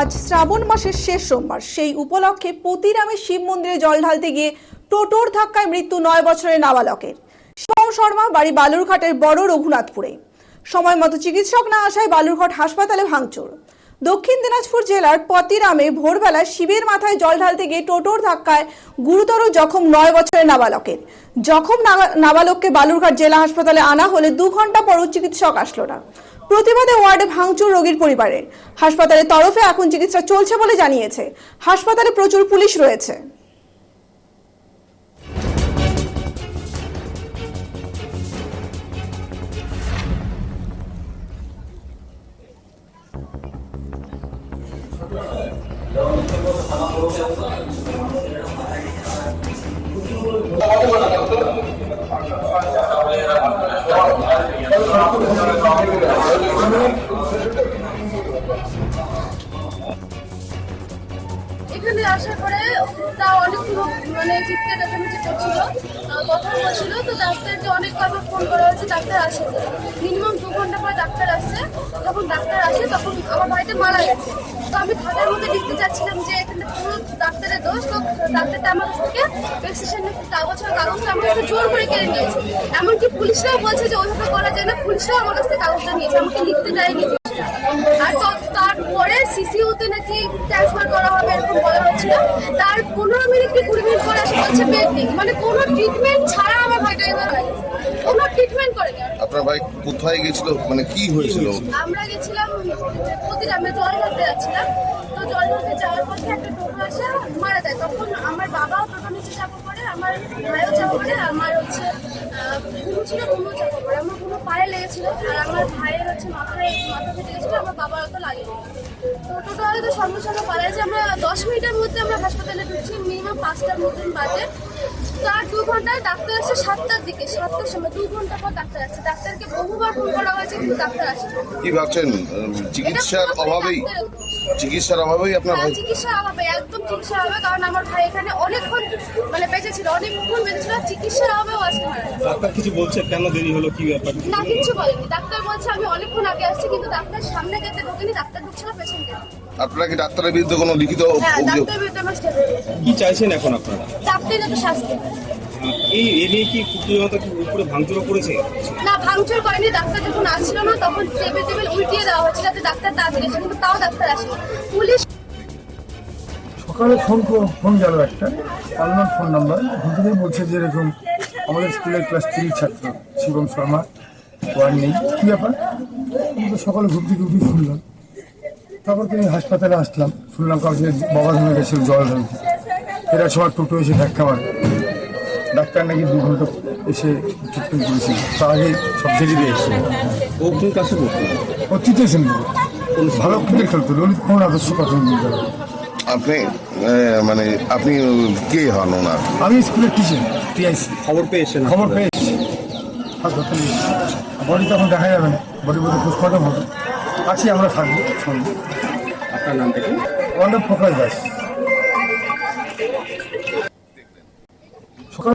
আজ শ্রাবণ মাসের শেষ সোমবার, সেই উপলক্ষে পতিরামে শিব মন্দিরে জল ঢালতে গিয়ে টোটোর ধাক্কায় মৃত্যু 9 বছরের নাবালকের। শিবম শর্মা, বাড়ি বালুরঘাটের বড় রঘুনাথপুরে। সময় মতো চিকিৎসক না আসায় বালুরঘাট হাসপাতালে ভাঙচুর। দক্ষিণ দিনাজপুর জেলার পতিরামে ভোরবেলা শিবের মাথায় জল ঢালতে গিয়ে টোটোর ধাক্কায় গুরুতর জখম 9 বছরের নাবালকের। জখম নাবালককে বালুরঘাট জেলা হাসপাতালে আনা হলে 2 ঘন্টা পরও চিকিৎসক আসলো না। প্রতিবাদে ওয়ার্ডে ভাঙচুর রোগীর পরিবারের। হাসপাতালের তরফে এখন চিকিৎসা চলছে বলে জানিয়েছে। হাসপাতালে প্রচুর পুলিশ রয়েছে। এখানে আসার পরে তা অনেকগুলো চিৎকার চেঁচামেচি করছিল, কথা বলছিল। তো ডাক্তারকে অনেকবার ফোন করা হয়েছে, ডাক্তার আসে মিনিমাম 2 ঘন্টা পরে ডাক্তার আসছে। যখন ডাক্তার আসে তখন আমার বাড়িতে মারা গেছে। তো আমি খাতার মধ্যে লিখতে চাচ্ছিলাম যে এখানে পুরো ডাক্তারের দোষ। তো ডাক্তারটা আমার কাছ থেকে প্রেসক্রিপশনের কাগজটা আমার কাছে জোর করে কেড়ে নিয়েছে। এমনকি পুলিশরাও বলছে যে ওইভাবে করা যায় না, পুলিশরাও আমার কাছ থেকে কাগজটা নিয়েছে, আমাকে লিখতে দেয়নি। আর তারপরে সিসিউতে নাকি ট্রান্সফার করা হবে এরকম বলা হচ্ছিল। তার 15 মিনিট কি 20 মিনিট পরে আসা হচ্ছে বেড নেই, কোনো ট্রিটমেন্ট ছাড়া আমার ভাইটা এবার কোনো ট্রিটমেন্ট করেনি। আপনার ভাই কোথায় গেছিল, কি হয়েছিল? আমরা গেছিলাম পতিরামে জল ঢালতে যাচ্ছিলাম। তো জল ঢালতে যাওয়ার পথে একটা টোটো আসে মারা যায়। তখন আমার বাবাও টোটো নিচে চাপা পড়ে, আমার ভাইও চাপা পড়ে, আমার ঘুমু ছিল ঘুমু চাপা পড়ে, আমার কোনো পায়ে লেগেছিল। আর আমার ভাইয়ের মাথা ফেটে গেছিল, আমার বাবার তো লাগেনি। তো টোটো হয়তো সঙ্গে সঙ্গে পারে যে আমরা 10 মিনিটের মধ্যে আমরা হাসপাতালে ঢুকছি, মিনিমাম 5টার মতন বাজে। তার 2 ঘন্টায় ডাক্তার আসছে 7টার দিকে, 7টার সময় 2 ঘন্টা পর ডাক্তার আসছে। ডাক্তারকে বহুবার ফোন করা হয়েছে কিন্তু ডাক্তার আসে। কি ভাবছেন চিকিৎসার অভাবেই আপনার ভাই? চিকিৎসার অভাবে, একদম চিকিৎসার অভাবে। কারণ আমার ভাই এখানে অনেকক্ষণ বেঁচে ছিল, অনেকক্ষণ বেঁচে ছিল। চিকিৎসার অভাবেও আজকে মারা গেছে। ডাক্তার কিছু বলছে কেন দেরি হলো, কি ব্যাপার? না, কিচ্ছু বলেনি। ডাক্তার বলছে আমি অনেকক্ষণ আগে আসছি, কিন্তু ডাক্তার সামনে গেতে ঢোকেনি, ডাক্তার ঢুকছিল পেছন গেতে। আপনারা কি ডাক্তারের বিরুদ্ধে কোনো লিখিত অভিযোগ? ডাক্তারের বিরুদ্ধে আমার স্টেপ কি চাইছেন এখন আপনারা? ডাক্তারের যত শাস্তি। এই নিয়ে কি প্রতিনিয়ত উপরে ভাঙচুর করেছে? না, ভাঙচুর করেনি। ডাক্তার যখন আসছিল না তখন টেবিল উল্টিয়ে দেওয়া হচ্ছিল যাতে ডাক্তার তাড়াতাড়ি আসে, কিন্তু তাও ডাক্তার আসেনি। পুলিশ সকালে ফোন গেল একটা অনলাইন ফোন নাম্বার, ঘুরে বলছে যে এরকম আমাদের স্কুলের ক্লাস 3 ছাত্র শিবম শর্মা ওয়ার্ড নেই। কী ব্যাপার? আমি তো সকালে ঘুম থেকে উঠে শুনলাম। তারপর তিনি হাসপাতালে আসলাম, শুনলাম কাউকে বাবা ধরে গেছিল জল ঢালতে। এরা সবার টোটো এসে ধাক্কা মারে। ডাক্তার নাকি 2 ঘন্টা এসে ট্রিটমেন্ট করেছিল। তার আগে সব জেগে দিয়ে এসেছিল। ও কোন কাছে পড়তো? ও তৃতীয় শ্রেণী ভালো ক্রিকেট খেলতো, ললিত কুমার আদর্শ প্রাথমিক বিদ্যালয়। আপনি কে হন ওনার? আমি স্কুলের টিচার, টিআইসি। খবর পেয়েছেন? খবর পেয়েছি। হাসপাতালে বডি তখন দেখা যাবে না, বডি বডি পোস্টমর্টম হবে। আছি, আমরা থাকবো সঙ্গে। আপনার নামটা কি? আমার নাম প্রকাশ দাস। সকালে